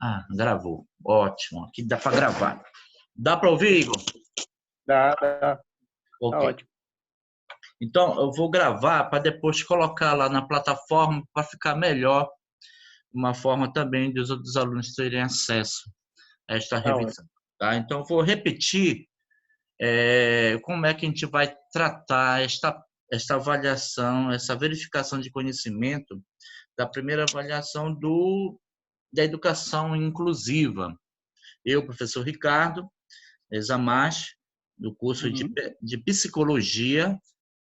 Ah, gravou. Ótimo. Aqui dá para gravar. Dá para ouvir, Igor? Dá, tá Ok. ótimo. Então, eu vou gravar para depois colocar lá na plataforma para ficar melhor, uma forma também dos outros alunos terem acesso a esta Tá ótimo. revisão. Tá? Então, eu vou repetir como é que a gente vai tratar esta avaliação, essa verificação de conhecimento da primeira avaliação da educação inclusiva. Eu, professor Ricardo Examash, do curso Uhum. de psicologia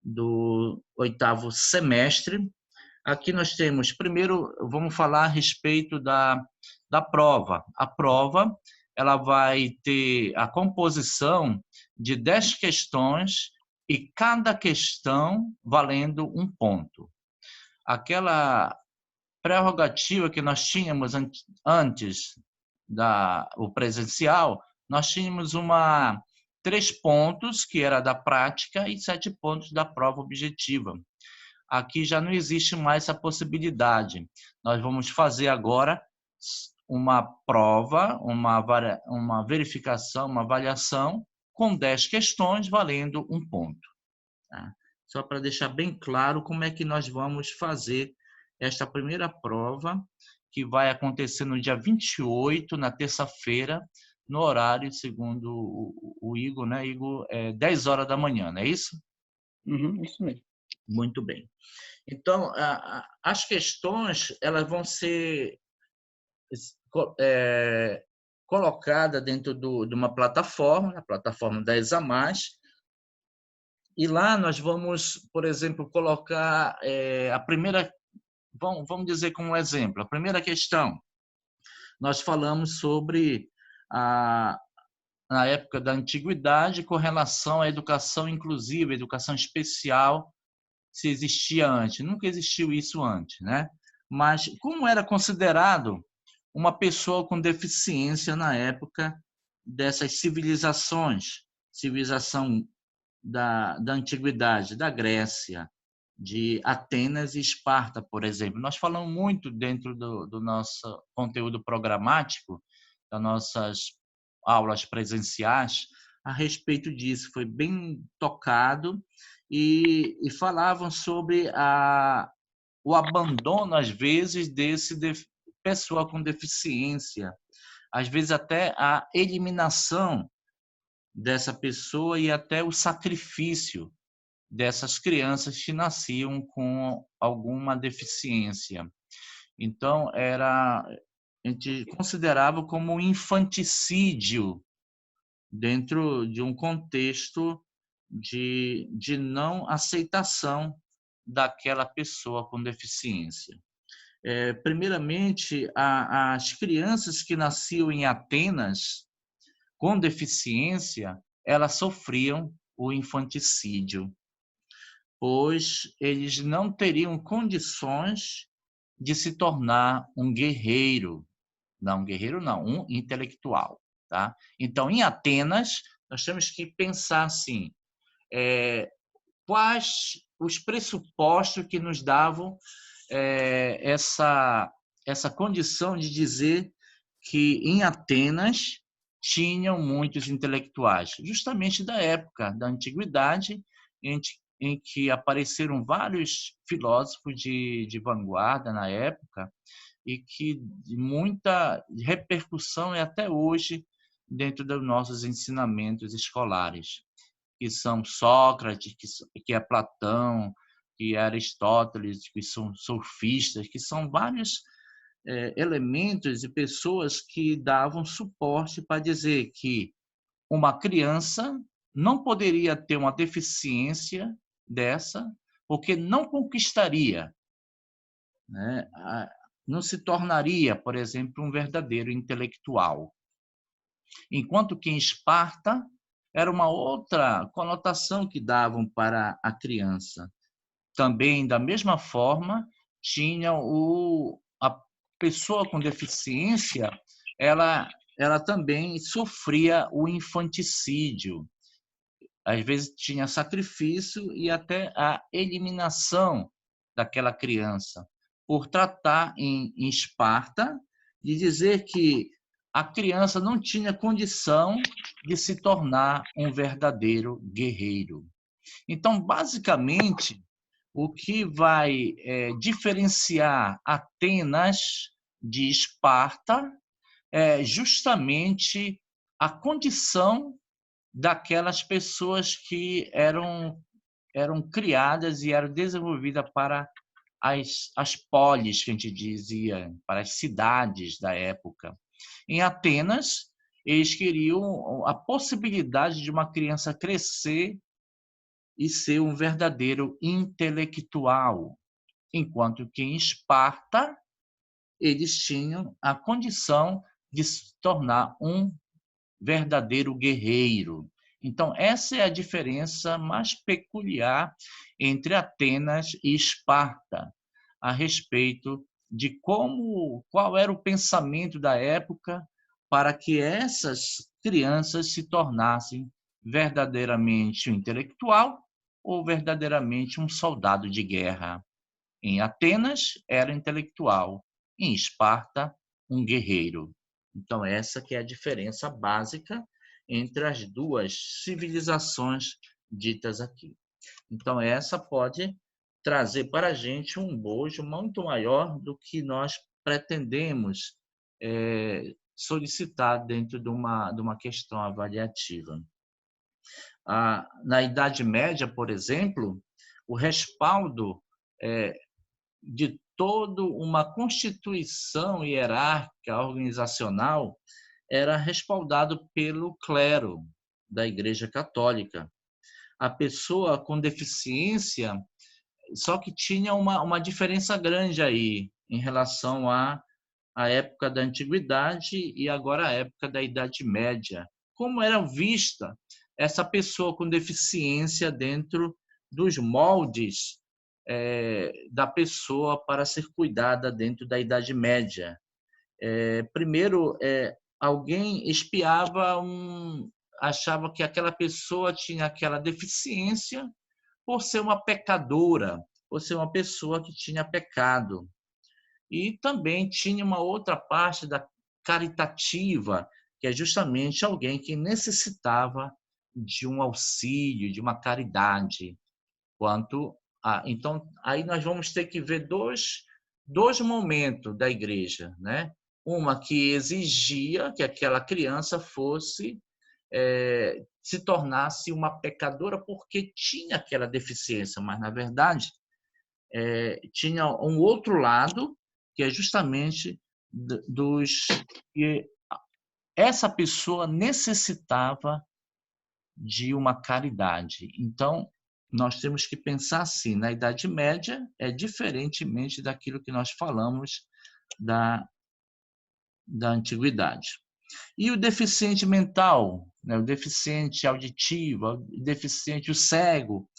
do 8º semestre. Aqui nós temos, primeiro, vamos falar a respeito da prova. A prova ela vai ter a composição de 10 questões e cada questão valendo um ponto. Aquela prerrogativa que nós tínhamos antes o presencial, nós tínhamos 3 pontos, que era da prática, e 7 pontos da prova objetiva. Aqui já não existe mais essa possibilidade. Nós vamos fazer agora uma prova, uma verificação, uma avaliação com 10 questões valendo um ponto. Tá? Só para deixar bem claro como é que nós vamos fazer esta primeira prova, que vai acontecer no dia 28, na terça-feira, no horário, segundo o Igor, né? Igor, 10 horas da manhã, não é isso? Uhum, isso mesmo. Muito bem. Então, as questões elas vão ser colocadas dentro de uma plataforma, a plataforma da Examais, e lá nós vamos, por exemplo, colocar a primeira, vamos dizer como um exemplo, a primeira questão, nós falamos sobre na época da antiguidade com relação à educação inclusiva, educação especial, se existia antes. Nunca existiu isso antes, né? Mas como era considerado uma pessoa com deficiência na época dessas civilizações, civilização da antiguidade, da Grécia, de Atenas e Esparta, por exemplo. Nós falamos muito dentro do nosso conteúdo programático, das nossas aulas presenciais, a respeito disso. Foi bem tocado e falavam sobre o abandono, às vezes, pessoa com deficiência, às vezes até a eliminação dessa pessoa e até o sacrifício dessas crianças que nasciam com alguma deficiência. Então, a gente considerava como um infanticídio dentro de um contexto de não aceitação daquela pessoa com deficiência. Primeiramente, as crianças que nasciam em Atenas com deficiência, elas sofriam o infanticídio, pois eles não teriam condições de se tornar um guerreiro. Não, um guerreiro não, um intelectual. Tá? Então, em Atenas, nós temos que pensar assim, quais os pressupostos que nos davam essa condição de dizer que em Atenas tinham muitos intelectuais, justamente da época da antiguidade, em que apareceram vários filósofos de vanguarda na época e que de muita repercussão é até hoje dentro dos nossos ensinamentos escolares, que são Sócrates, que é Platão, que é Aristóteles, que são sofistas, que são vários elementos e pessoas que davam suporte para dizer que uma criança não poderia ter uma deficiência dessa, porque não conquistaria, né? Não se tornaria, por exemplo, um verdadeiro intelectual. Enquanto que em Esparta era uma outra conotação que davam para a criança. Também, da mesma forma, tinha a pessoa com deficiência, ela também sofria o infanticídio. Às vezes tinha sacrifício e até a eliminação daquela criança, por tratar em Esparta de dizer que a criança não tinha condição de se tornar um verdadeiro guerreiro. Então, basicamente, o que vai diferenciar Atenas de Esparta é justamente a condição daquelas pessoas que eram criadas e eram desenvolvidas para as polis, que a gente dizia, para as cidades da época. Em Atenas, eles queriam a possibilidade de uma criança crescer e ser um verdadeiro intelectual, enquanto que em Esparta eles tinham a condição de se tornar um verdadeiro guerreiro. Então, essa é a diferença mais peculiar entre Atenas e Esparta, a respeito de qual era o pensamento da época para que essas crianças se tornassem verdadeiramente um intelectual ou verdadeiramente um soldado de guerra. Em Atenas, era intelectual, em Esparta, um guerreiro. Então, essa que é a diferença básica entre as duas civilizações ditas aqui. Então, essa pode trazer para a gente um bojo muito maior do que nós pretendemos solicitar dentro de uma questão avaliativa. Na Idade Média, por exemplo, o respaldo de toda uma constituição hierárquica organizacional era respaldado pelo clero da Igreja Católica. A pessoa com deficiência, só que tinha uma diferença grande aí em relação à época da Antiguidade e agora a época da Idade Média. Como era vista essa pessoa com deficiência dentro dos moldes da pessoa para ser cuidada dentro da Idade Média? Primeiro, alguém espiava achava que aquela pessoa tinha aquela deficiência por ser uma pecadora, por ser uma pessoa que tinha pecado. E também tinha uma outra parte da caritativa, que é justamente alguém que necessitava de um auxílio, de uma caridade. Então, aí nós vamos ter que ver dois momentos da igreja, né? Uma que exigia que aquela criança se tornasse uma pecadora porque tinha aquela deficiência, mas na verdade tinha um outro lado que é justamente que essa pessoa necessitava de uma caridade. Então, nós temos que pensar assim, na Idade Média é diferentemente daquilo que nós falamos da Antiguidade. E o deficiente mental, né? O deficiente auditivo, o deficiente, o cego,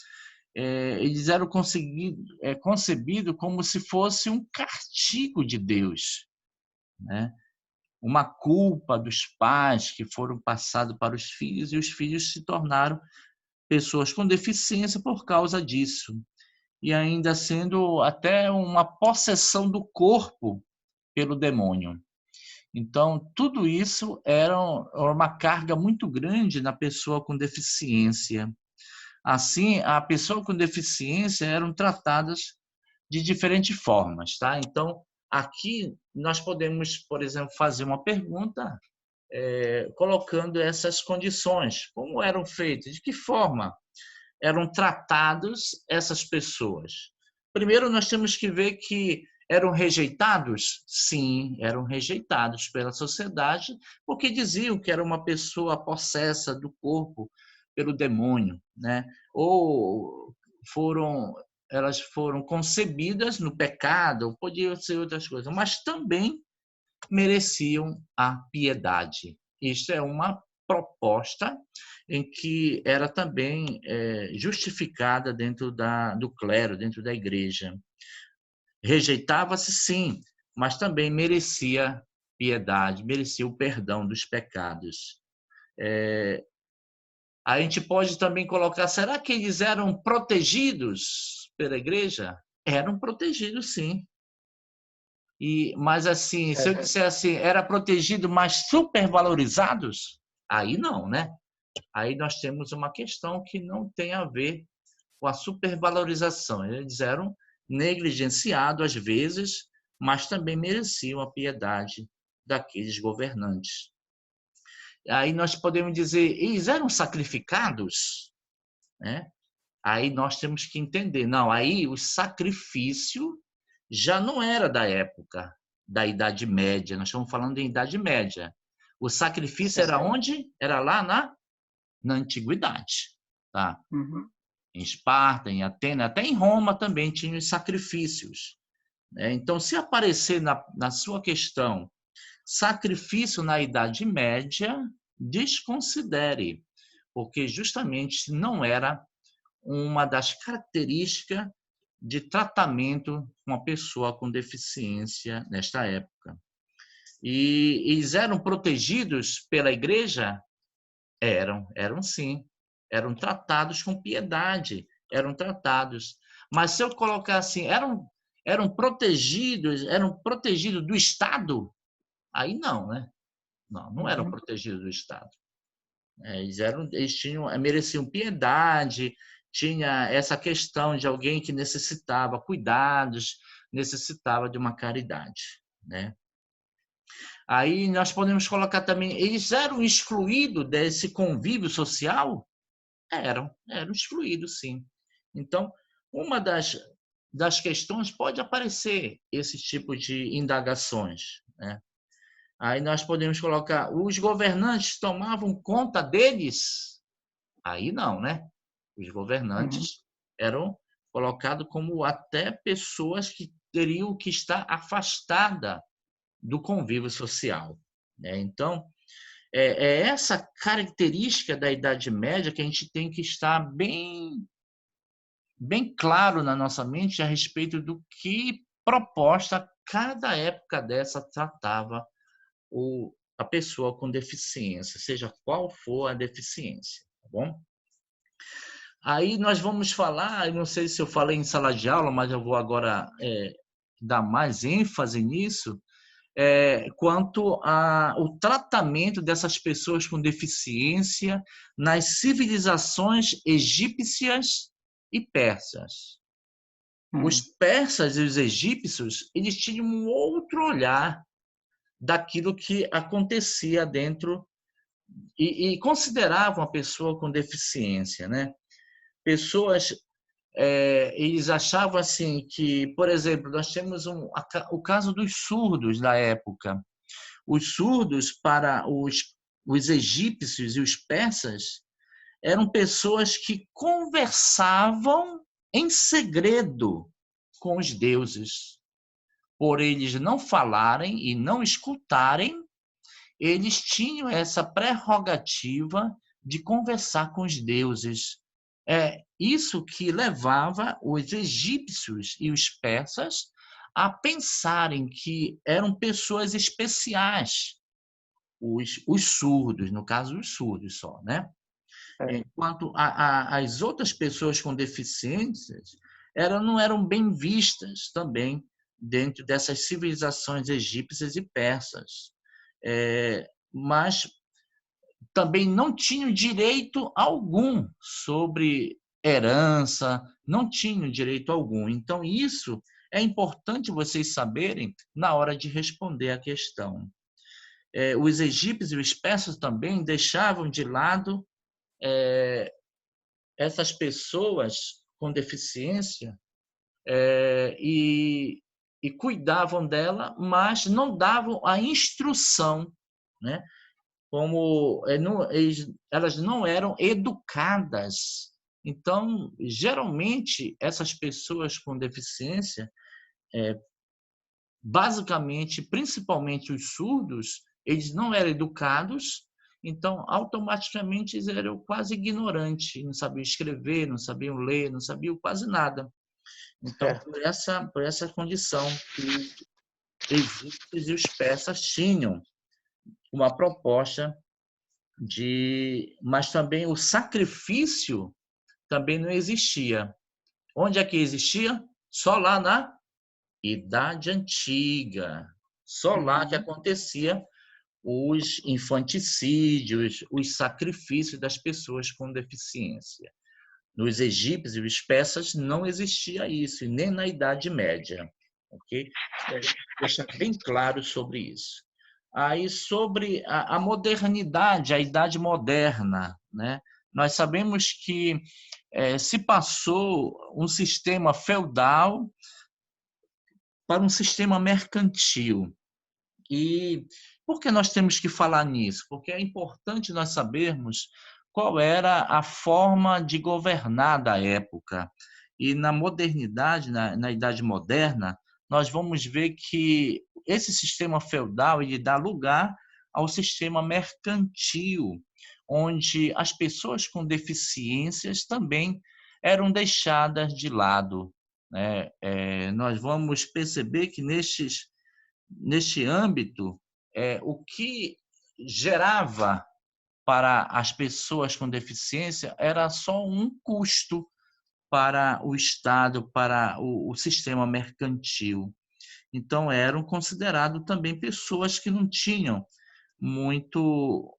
eles eram concebidos como se fosse um castigo de Deus, né? Uma culpa dos pais que foram passados para os filhos e os filhos se tornaram pessoas com deficiência por causa disso. E ainda sendo até uma possessão do corpo pelo demônio. Então, tudo isso era uma carga muito grande na pessoa com deficiência. Assim, a pessoa com deficiência eram tratadas de diferentes formas, tá? Então, aqui nós podemos, por exemplo, fazer uma pergunta colocando essas condições. Como eram feitas? De que forma eram tratados essas pessoas? Primeiro, nós temos que ver que eram rejeitados? Sim, eram rejeitados pela sociedade, porque diziam que era uma pessoa possessa do corpo pelo demônio, né? Ou elas foram concebidas no pecado, ou podiam ser outras coisas, mas também mereciam a piedade. Isto é uma proposta em que era também justificada dentro do clero, dentro da igreja. Rejeitava-se, sim, mas também merecia piedade, merecia o perdão dos pecados. A gente pode também colocar, será que eles eram protegidos pela igreja? Eram protegidos, sim. Mas assim, se eu disser assim, era protegido, mas supervalorizados, aí não, né? Aí nós temos uma questão que não tem a ver com a supervalorização. Eles eram negligenciados às vezes, mas também mereciam a piedade daqueles governantes. Aí nós podemos dizer, eles eram sacrificados, né? Aí nós temos que entender, não, aí o sacrifício já não era da época da Idade Média, nós estamos falando em Idade Média. O sacrifício era onde? Era lá na Antiguidade, tá? Uhum. Em Esparta, em Atenas, até em Roma também tinham os sacrifícios. Né? Então, se aparecer na sua questão sacrifício na Idade Média, desconsidere, porque justamente não era uma das características de tratamento com uma pessoa com deficiência nesta época. E eles eram protegidos pela igreja? Eram sim. Eram tratados com piedade, eram tratados. Mas se eu colocar assim, eram protegidos do Estado? Aí não, né? Não eram protegidos do Estado. Mereciam piedade, tinha essa questão de alguém que necessitava cuidados, necessitava de uma caridade, né? Aí nós podemos colocar também, eles eram excluídos desse convívio social? Eram excluídos, sim. Então, uma das questões pode aparecer esse tipo de indagações, né? Aí nós podemos colocar, os governantes tomavam conta deles? Aí não, né? Os governantes eram colocados como até pessoas que teriam que estar afastadas do convívio social, né? Então, é essa característica da Idade Média que a gente tem que estar bem claro na nossa mente a respeito do que proposta cada época dessa tratava a pessoa com deficiência, seja qual for a deficiência, tá bom? Aí nós vamos falar, eu não sei se eu falei em sala de aula, mas eu vou agora dar mais ênfase nisso, quanto ao tratamento dessas pessoas com deficiência nas civilizações egípcias e persas. Os persas e os egípcios, eles tinham um outro olhar daquilo que acontecia dentro e consideravam a pessoa com deficiência, né? Pessoas, eles achavam assim que, por exemplo, nós temos o caso dos surdos da época. Os surdos para os egípcios e os persas eram pessoas que conversavam em segredo com os deuses. Por eles não falarem e não escutarem, eles tinham essa prerrogativa de conversar com os deuses. É isso que levava os egípcios e os persas a pensarem que eram pessoas especiais, os surdos, no caso, os surdos só, né? Enquanto as outras pessoas com deficiências não eram bem vistas também dentro dessas civilizações egípcias e persas. Mas também não tinham direito algum sobre herança, não tinham direito algum. Então, isso é importante vocês saberem na hora de responder a questão. Os egípcios e os persas também deixavam de lado essas pessoas com deficiência e cuidavam dela, mas não davam a instrução, né? Como elas não eram educadas. Então, geralmente, essas pessoas com deficiência, basicamente, principalmente os surdos, eles não eram educados, então, automaticamente, eles eram quase ignorantes, não sabiam escrever, não sabiam ler, não sabiam quase nada. Então, por essa condição que os egípcios e os persas tinham uma proposta mas também o sacrifício também não existia. Onde é que existia? Só lá Idade Antiga. Só lá que acontecia os infanticídios, os sacrifícios das pessoas com deficiência. Nos egípcios e os persas não existia isso, e nem na Idade Média. Ok? Deixa bem claro sobre isso. Aí, sobre a modernidade, a Idade Moderna, né? Nós sabemos que se passou um sistema feudal para um sistema mercantil. E por que nós temos que falar nisso? Porque é importante nós sabermos qual era a forma de governar da época. E na modernidade, na Idade Moderna, nós vamos ver que esse sistema feudal ele dá lugar ao sistema mercantil, onde as pessoas com deficiências também eram deixadas de lado, né? Nós vamos perceber que neste âmbito, o que gerava para as pessoas com deficiência era só um custo para o Estado, para o sistema mercantil. Então, eram considerados também pessoas que não tinham muito,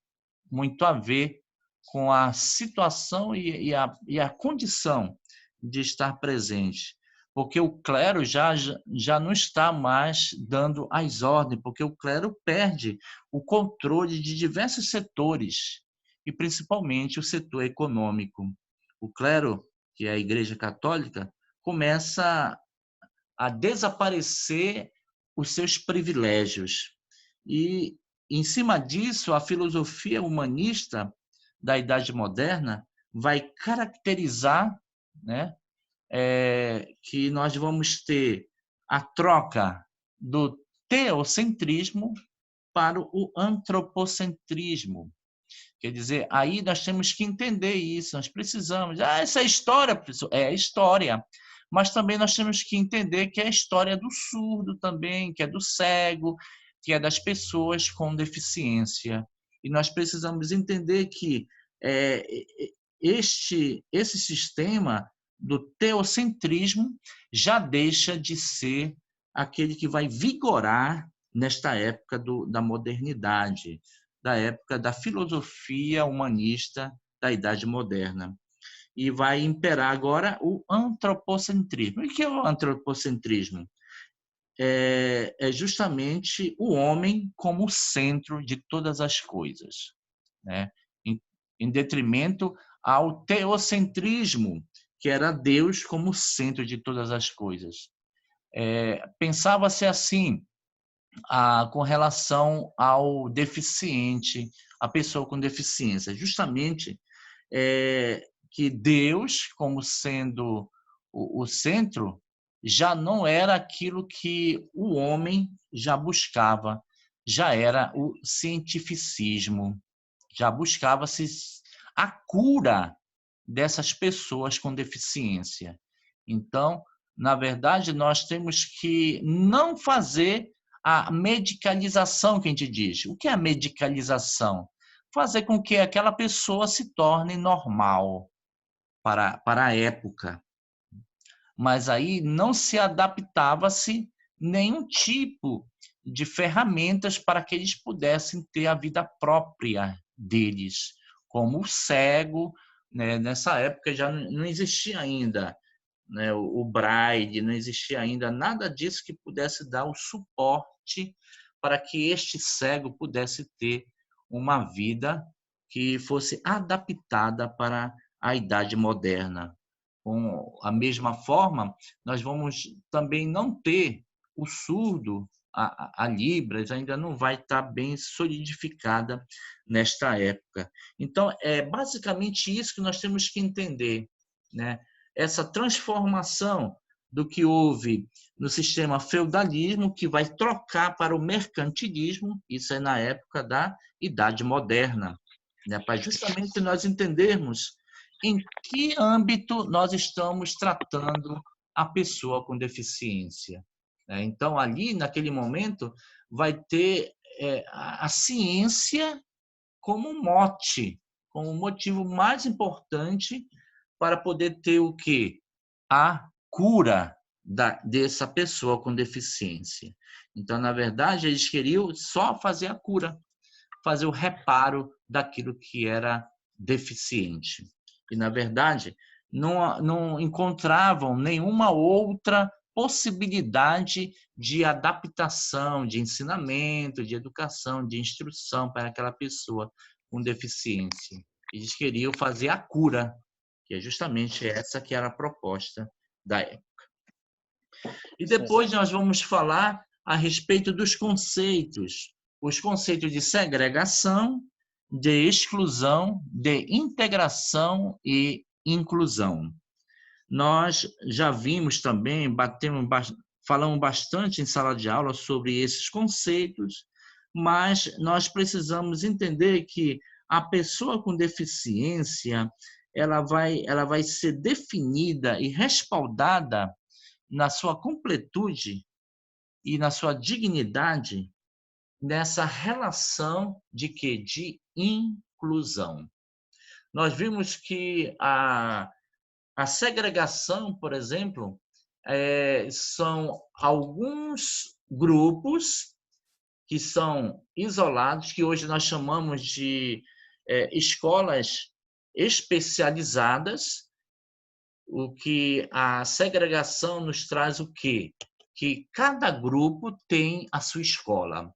muito a ver com a situação e a condição de estar presente. Porque o clero já não está mais dando as ordens, porque o clero perde o controle de diversos setores, e principalmente o setor econômico. O clero, que é a Igreja Católica, começa a desaparecer os seus privilégios. E, em cima disso, a filosofia humanista da Idade Moderna vai caracterizar, né, que nós vamos ter a troca do teocentrismo para o antropocentrismo. Quer dizer, aí nós temos que entender isso, nós precisamos. Essa é história, professor. É história. Mas também nós temos que entender que é a história do surdo também, que é do cego, que é das pessoas com deficiência. E nós precisamos entender que é, esse sistema do teocentrismo já deixa de ser aquele que vai vigorar nesta época da modernidade, da época da filosofia humanista da Idade Moderna. E vai imperar agora o antropocentrismo. E o que é o antropocentrismo? É justamente o homem como centro de todas as coisas, né? Em detrimento ao teocentrismo, que era Deus como centro de todas as coisas. Pensava-se assim, com relação ao deficiente, a pessoa com deficiência, justamente que Deus, como sendo o centro, já não era aquilo que o homem já buscava, já era o cientificismo, já buscava-se a cura dessas pessoas com deficiência. Então, na verdade, nós temos que não fazer a medicalização que a gente diz. O que é a medicalização? Fazer com que aquela pessoa se torne normal para a época. Mas aí não se adaptava-se nenhum tipo de ferramentas para que eles pudessem ter a vida própria deles, como o cego, né? Nessa época já não existia ainda, né, o braille, não existia ainda nada disso que pudesse dar o suporte para que este cego pudesse ter uma vida que fosse adaptada para a idade moderna. Com a mesma forma, nós vamos também não ter o surdo, a Libras ainda não vai estar bem solidificada nesta época. Então, é basicamente isso que nós temos que entender, né? Essa transformação do que houve no sistema feudalismo, que vai trocar para o mercantilismo, isso é na época da Idade Moderna, né? Para justamente nós entendermos em que âmbito nós estamos tratando a pessoa com deficiência. Então, ali, naquele momento, vai ter a ciência como mote, como motivo mais importante para poder ter o quê? A cura dessa pessoa com deficiência. Então, na verdade, eles queriam só fazer a cura, fazer o reparo daquilo que era deficiente. E, na verdade, não encontravam nenhuma outra possibilidade de adaptação, de ensinamento, de educação, de instrução para aquela pessoa com deficiência. Eles queriam fazer a cura, que é justamente essa que era a proposta da época. E depois nós vamos falar a respeito dos conceitos, os conceitos de segregação, de exclusão, de integração e inclusão. Nós já vimos também, falamos bastante em sala de aula sobre esses conceitos, mas nós precisamos entender que a pessoa com deficiência ela vai ser definida e respaldada na sua completude e na sua dignidade nessa relação de quê? De inclusão. Nós vimos que a segregação, por exemplo, são alguns grupos que são isolados, que hoje nós chamamos de escolas especializadas. O que a segregação nos traz o quê? Que cada grupo tem a sua escola.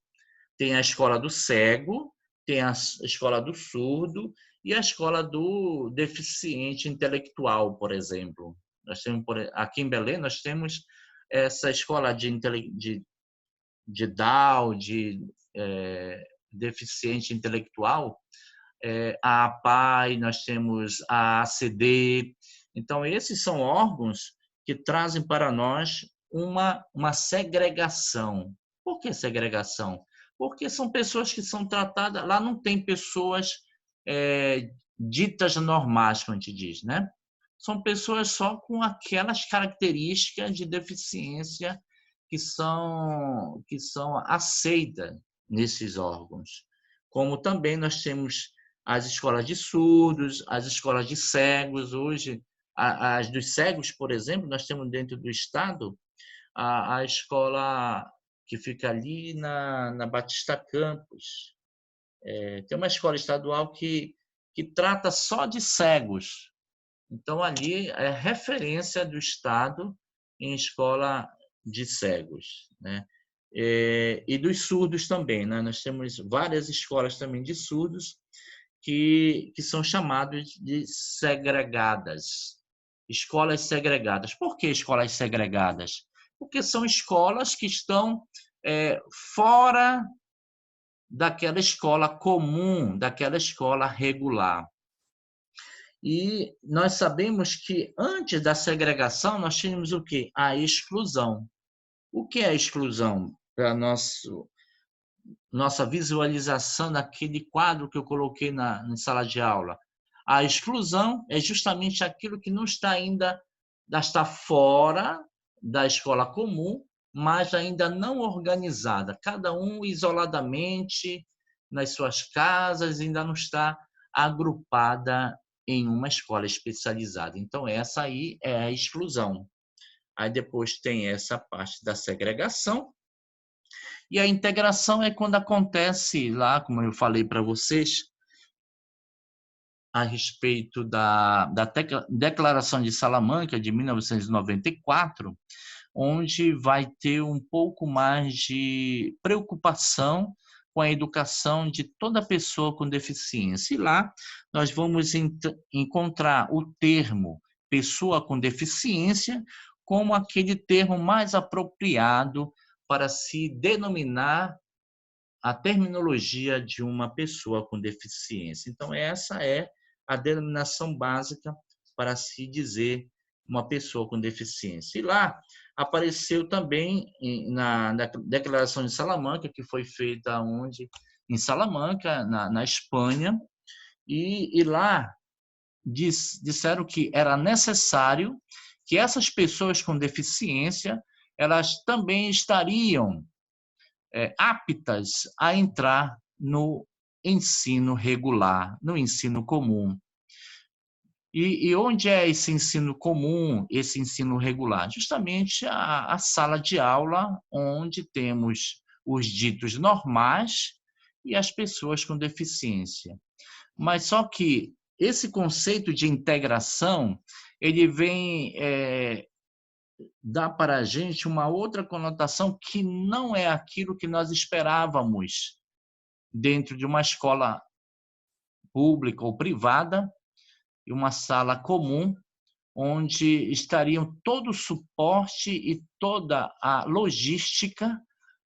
Tem a escola do cego, tem a escola do surdo e a escola do deficiente intelectual, por exemplo. Nós temos, aqui em Belém, nós temos essa escola de Down, de deficiente intelectual, a APAI, nós temos a ACD. Então, esses são órgãos que trazem para nós uma segregação. Por que segregação? Porque são pessoas que são tratadas... Lá não tem pessoas ditas normais, como a gente diz, né? São pessoas só com aquelas características de deficiência que são aceitas nesses órgãos. Como também nós temos as escolas de surdos, as escolas de cegos. Hoje, as dos cegos, por exemplo, nós temos dentro do Estado a escola que fica ali na Batista Campos. Tem uma escola estadual que trata só de cegos. Então, ali é referência do Estado em escola de cegos, né? E dos surdos também, né? Nós temos várias escolas também de surdos que são chamadas de segregadas. Escolas segregadas. Por que escolas segregadas? Porque são escolas que estão fora daquela escola comum, daquela escola regular. E nós sabemos que antes da segregação nós tínhamos o quê? A exclusão. O que é a exclusão? Para nossa visualização daquele quadro que eu coloquei na sala de aula. A exclusão é justamente aquilo que não está ainda fora da escola comum, mas ainda não organizada. Cada um isoladamente nas suas casas, ainda não está agrupada em uma escola especializada. Então, essa aí é a exclusão. Aí depois tem essa parte da segregação. E a integração é quando acontece lá, como eu falei para vocês, a respeito da Declaração de Salamanca, de 1994, onde vai ter um pouco mais de preocupação com a educação de toda pessoa com deficiência. E lá nós vamos encontrar o termo pessoa com deficiência como aquele termo mais apropriado para se denominar a terminologia de uma pessoa com deficiência. Então, essa é a denominação básica para se dizer uma pessoa com deficiência. E lá apareceu também na Declaração de Salamanca, que foi feita onde? Em Salamanca, na Espanha, e lá disseram que era necessário que essas pessoas com deficiência elas também estariam aptas a entrar no ensino regular, no ensino comum. E onde é esse ensino comum, esse ensino regular? Justamente a sala de aula, onde temos os ditos normais e as pessoas com deficiência. Mas só que esse conceito de integração, ele vem dar para a gente uma outra conotação que não é aquilo que nós esperávamos dentro de uma escola pública ou privada, e uma sala comum, onde estariam todo o suporte e toda a logística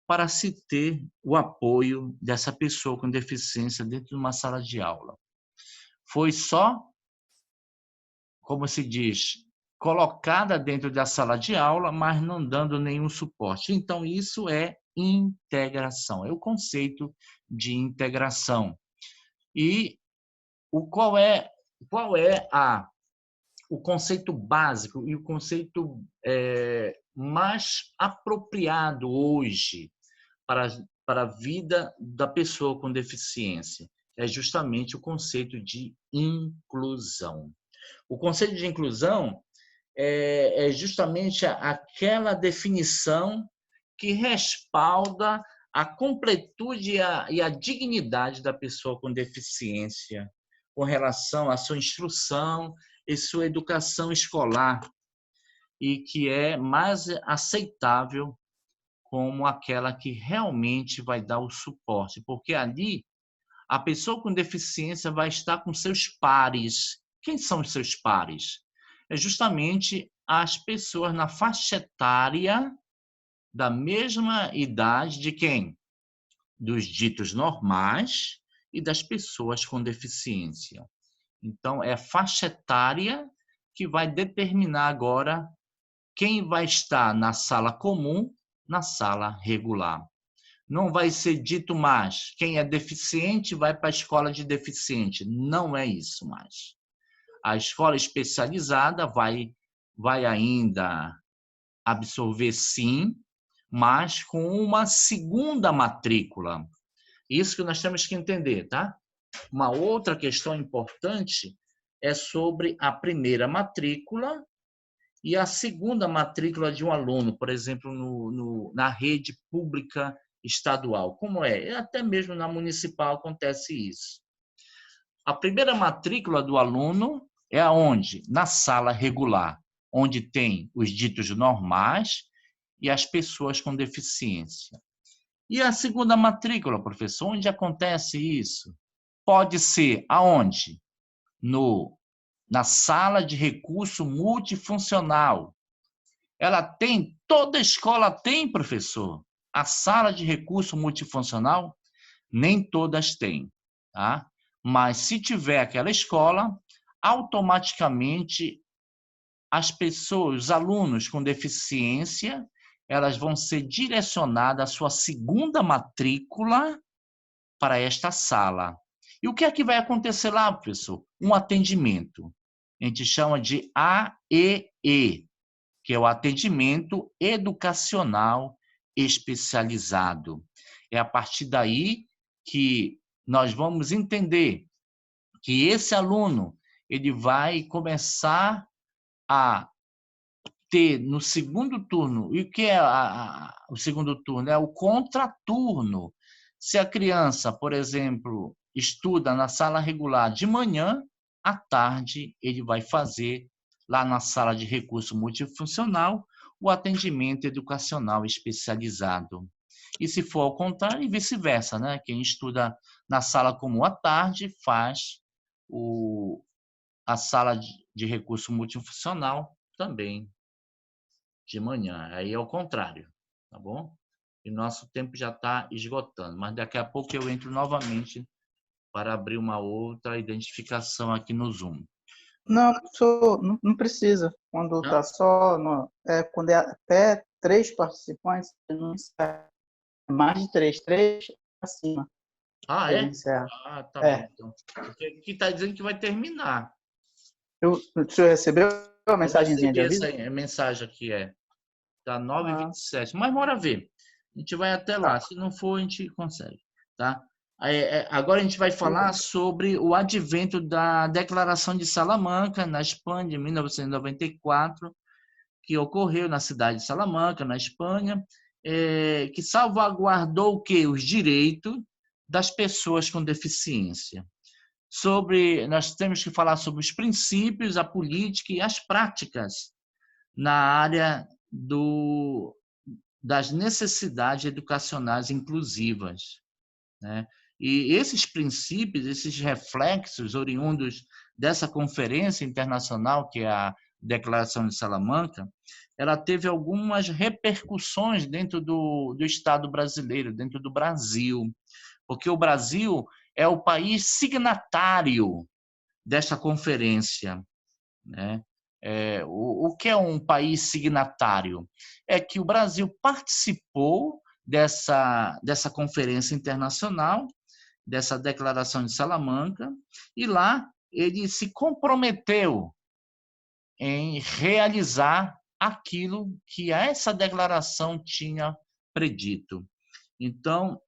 para se ter o apoio dessa pessoa com deficiência dentro de uma sala de aula. Foi só, como se diz, colocada dentro da sala de aula, mas não dando nenhum suporte. Então, isso é integração, é o conceito de integração. E qual é o conceito básico e o conceito mais apropriado hoje para a vida da pessoa com deficiência? É justamente o conceito de inclusão. O conceito de inclusão é justamente aquela definição que respalda a completude e a dignidade da pessoa com deficiência com relação à sua instrução e sua educação escolar, e que é mais aceitável como aquela que realmente vai dar o suporte, porque ali a pessoa com deficiência vai estar com seus pares. Quem são os seus pares? É justamente as pessoas na faixa etária da mesma idade de quem? Dos ditos normais e das pessoas com deficiência. Então, é a faixa etária que vai determinar agora quem vai estar na sala comum, na sala regular. Não vai ser dito mais, quem é deficiente vai para a escola de deficiente. Não é isso mais. A escola especializada vai ainda absorver, sim, mas com uma segunda matrícula. Isso que nós temos que entender, tá? Uma outra questão importante é sobre a primeira matrícula e a segunda matrícula de um aluno, por exemplo, na rede pública estadual. Como é? Até mesmo na municipal acontece isso. A primeira matrícula do aluno é aonde? Na sala regular, onde tem os ditos normais e as pessoas com deficiência. E a segunda matrícula, professor, onde acontece isso? Pode ser aonde? Na sala de recurso multifuncional. Ela tem, toda escola tem, professor. A sala de recurso multifuncional, nem todas têm, tá? Mas se tiver aquela escola, automaticamente as pessoas, os alunos com deficiência, elas vão ser direcionadas à sua segunda matrícula para esta sala. E o que é que vai acontecer lá, professor? Um atendimento. A gente chama de AEE, que é o atendimento educacional especializado. É a partir daí que nós vamos entender que esse aluno ele vai começar a ter no segundo turno. E o que é o segundo turno? É o contraturno. Se a criança, por exemplo, estuda na sala regular de manhã, à tarde ele vai fazer lá na sala de recurso multifuncional o atendimento educacional especializado. E se for ao contrário, e vice-versa, né? Quem estuda na sala comum à tarde faz a sala de recurso multifuncional também de manhã. Aí é o contrário, tá bom? E nosso tempo já está esgotando, mas daqui a pouco eu entro novamente para abrir uma outra identificação aqui no Zoom. Não, não precisa. Quando está só, quando é até 3 participantes, não encerra. Mais de 3 acima. Ah, é? Ah, tá bom. Então. Porque aqui está dizendo que vai terminar. O senhor recebeu a mensagenzinha de aviso? Essa mensagem aqui Tá 9h27. Mas bora ver. A gente vai até lá. Se não for, a gente consegue. Tá? Agora a gente vai falar sobre o advento da Declaração de Salamanca, na Espanha, de 1994, que ocorreu na cidade de Salamanca, na Espanha, que salvaguardou o quê? Os direitos das pessoas com deficiência. Nós temos que falar sobre os princípios, a política e as práticas na área das necessidades educacionais inclusivas, né? E esses princípios, esses reflexos oriundos dessa conferência internacional, que é a Declaração de Salamanca, ela teve algumas repercussões dentro do Estado brasileiro, dentro do Brasil, porque o Brasil é o país signatário dessa conferência, né? O que é um país signatário? É que o Brasil participou dessa conferência internacional, dessa Declaração de Salamanca, e lá ele se comprometeu em realizar aquilo que essa declaração tinha predito. Então,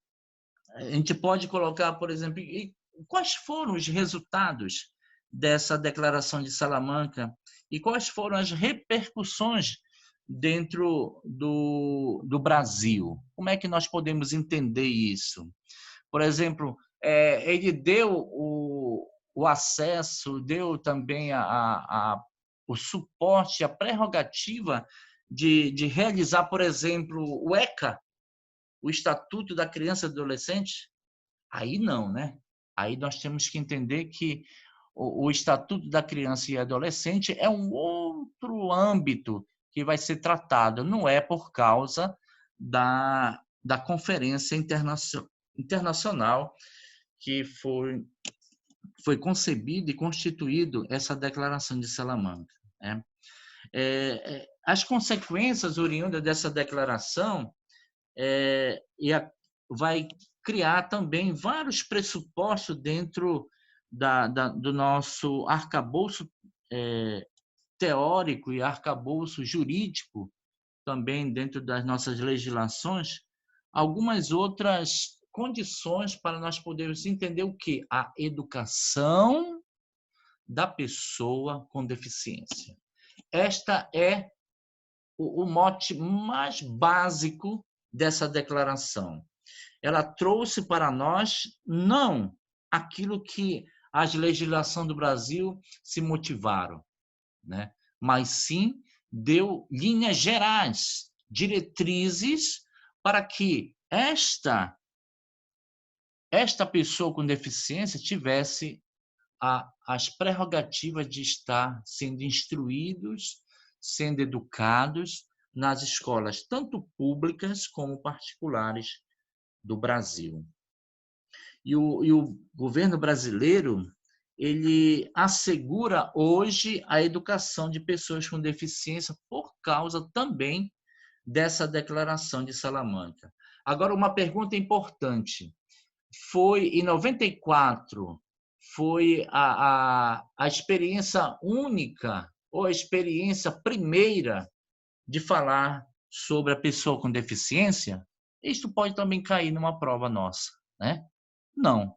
a gente pode colocar, por exemplo, quais foram os resultados dessa Declaração de Salamanca e quais foram as repercussões dentro do Brasil? Como é que nós podemos entender isso? Por exemplo, ele deu o acesso, deu também o suporte, a prerrogativa de realizar, por exemplo, o ECA, o Estatuto da Criança e do Adolescente? Aí não, né? Aí nós temos que entender que o Estatuto da Criança e Adolescente é um outro âmbito que vai ser tratado, não é por causa da Conferência Internacional que foi concebida e constituído essa Declaração de Salamanca, né? As consequências oriundas dessa declaração vai criar também vários pressupostos dentro do nosso arcabouço teórico e arcabouço jurídico, também dentro das nossas legislações, algumas outras condições para nós podermos entender o que? A educação da pessoa com deficiência. Esta é o mote mais básico dessa declaração. Ela trouxe para nós não aquilo que as legislações do Brasil se motivaram, né? Mas sim deu linhas gerais, diretrizes para que esta pessoa com deficiência tivesse as prerrogativas de estar sendo instruídos, sendo educados nas escolas, tanto públicas como particulares do Brasil. E o governo brasileiro, ele assegura hoje a educação de pessoas com deficiência por causa também dessa Declaração de Salamanca. Agora, uma pergunta importante. Em 94, foi a experiência única ou a experiência primeira de falar sobre a pessoa com deficiência? Isto pode também cair numa prova nossa, né? Não,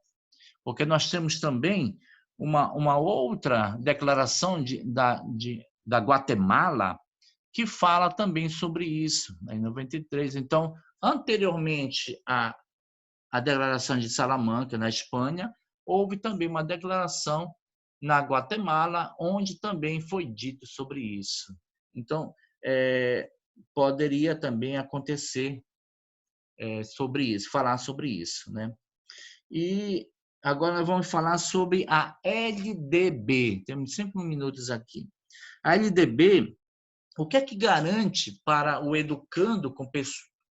porque nós temos também uma outra declaração da Guatemala que fala também sobre isso, em 93. Então, anteriormente à Declaração de Salamanca, na Espanha, houve também uma declaração na Guatemala, onde também foi dito sobre isso. Então, poderia também acontecer sobre isso, falar sobre isso, né? E agora nós vamos falar sobre a LDB. Temos 5 minutos aqui. A LDB, o que é que garante para o educando com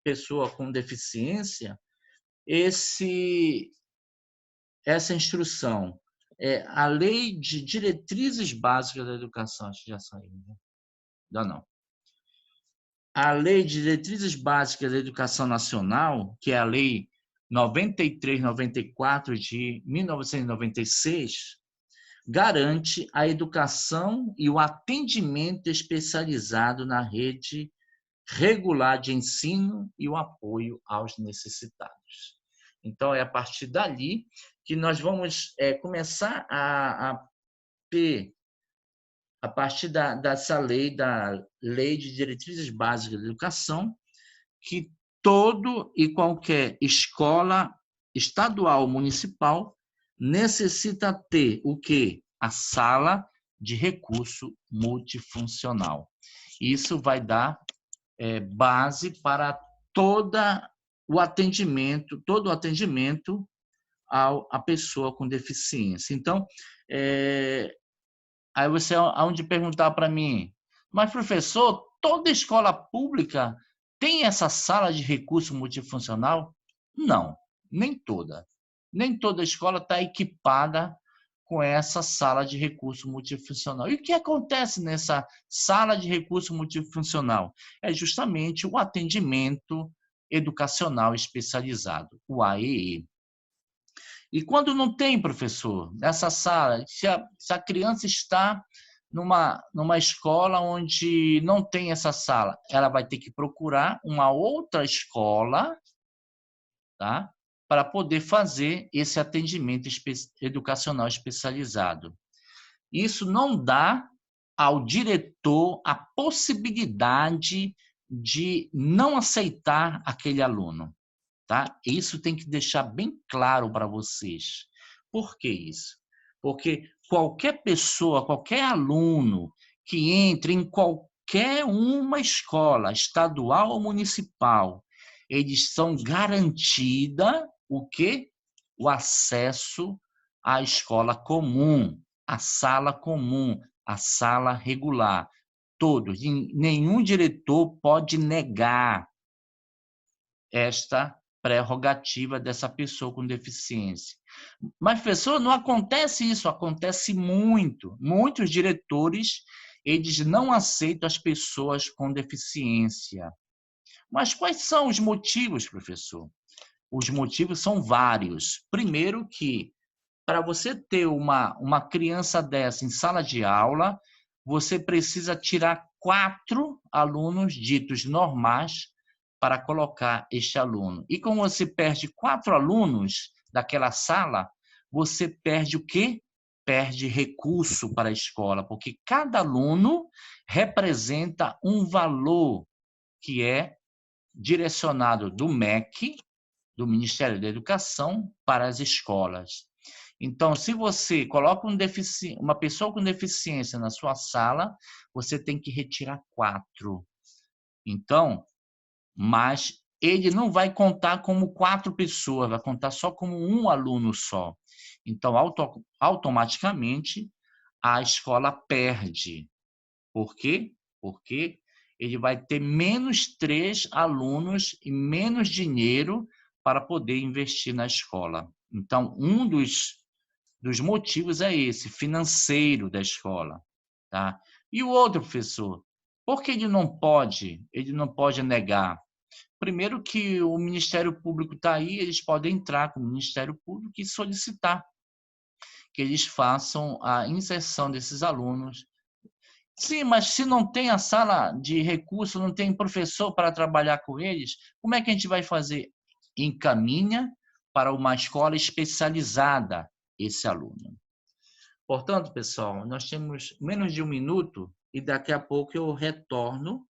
pessoa com deficiência essa instrução? A Lei de Diretrizes Básicas da Educação, acho que já saiu, né? Ainda não. A Lei de Diretrizes Básicas da Educação Nacional, que é a Lei 93/94 de 1996, garante a educação e o atendimento especializado na rede regular de ensino e o apoio aos necessitados. Então, é a partir dali que nós vamos começar a ter, a partir dessa lei, da Lei de Diretrizes Básicas da Educação, que todo e qualquer escola estadual ou municipal necessita ter o quê? A sala de recurso multifuncional. Isso vai dar base para todo o atendimento à pessoa com deficiência. Então, aí você aonde perguntar para mim, mas professor, toda escola pública tem essa sala de recurso multifuncional? Não, nem toda. Nem toda escola está equipada com essa sala de recurso multifuncional. E o que acontece nessa sala de recurso multifuncional? É justamente o atendimento educacional especializado, o AEE. E quando não tem professor nessa sala, se a criança está numa escola onde não tem essa sala, ela vai ter que procurar uma outra escola, tá? Para poder fazer esse atendimento educacional especializado. Isso não dá ao diretor a possibilidade de não aceitar aquele aluno. Tá? Isso tem que deixar bem claro para vocês. Por que isso? Porque qualquer pessoa, qualquer aluno que entre em qualquer uma escola, estadual ou municipal, eles são garantida o quê? O acesso à escola comum, à sala comum, à sala regular. Todos. Nenhum diretor pode negar esta prerrogativa dessa pessoa com deficiência. Mas, professor, não acontece isso, acontece muito. Muitos diretores, eles não aceitam as pessoas com deficiência. Mas quais são os motivos, professor? Os motivos são vários. Primeiro que, para você ter uma criança dessa em sala de aula, você precisa tirar 4 alunos ditos normais para colocar este aluno. E como você perde 4 alunos daquela sala, você perde o quê? Perde recurso para a escola, porque cada aluno representa um valor que é direcionado do MEC, do Ministério da Educação, para as escolas. Então, se você coloca uma pessoa com deficiência na sua sala, você tem que retirar 4. Então, mas ele não vai contar como 4 pessoas, vai contar só como um aluno só. Então, automaticamente, a escola perde. Por quê? Porque ele vai ter menos 3 alunos e menos dinheiro para poder investir na escola. Então, um dos motivos é esse, financeiro da escola. Tá? E o outro, professor, por que ele não pode negar? Primeiro que o Ministério Público está aí, eles podem entrar com o Ministério Público e solicitar que eles façam a inserção desses alunos. Sim, mas se não tem a sala de recurso, não tem professor para trabalhar com eles, como é que a gente vai fazer? Encaminha para uma escola especializada esse aluno. Portanto, pessoal, nós temos menos de 1 minuto e daqui a pouco eu retorno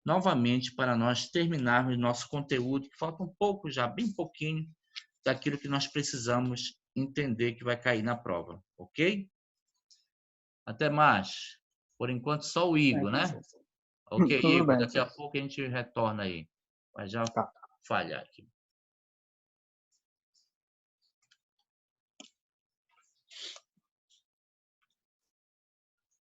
novamente para nós terminarmos nosso conteúdo, que falta um pouco já, bem pouquinho, daquilo que nós precisamos entender que vai cair na prova, ok? Até mais. Por enquanto, só o Igor, né? Ok, Tudo Igor, bem, daqui a pouco a gente retorna aí. Mas já falhar aqui.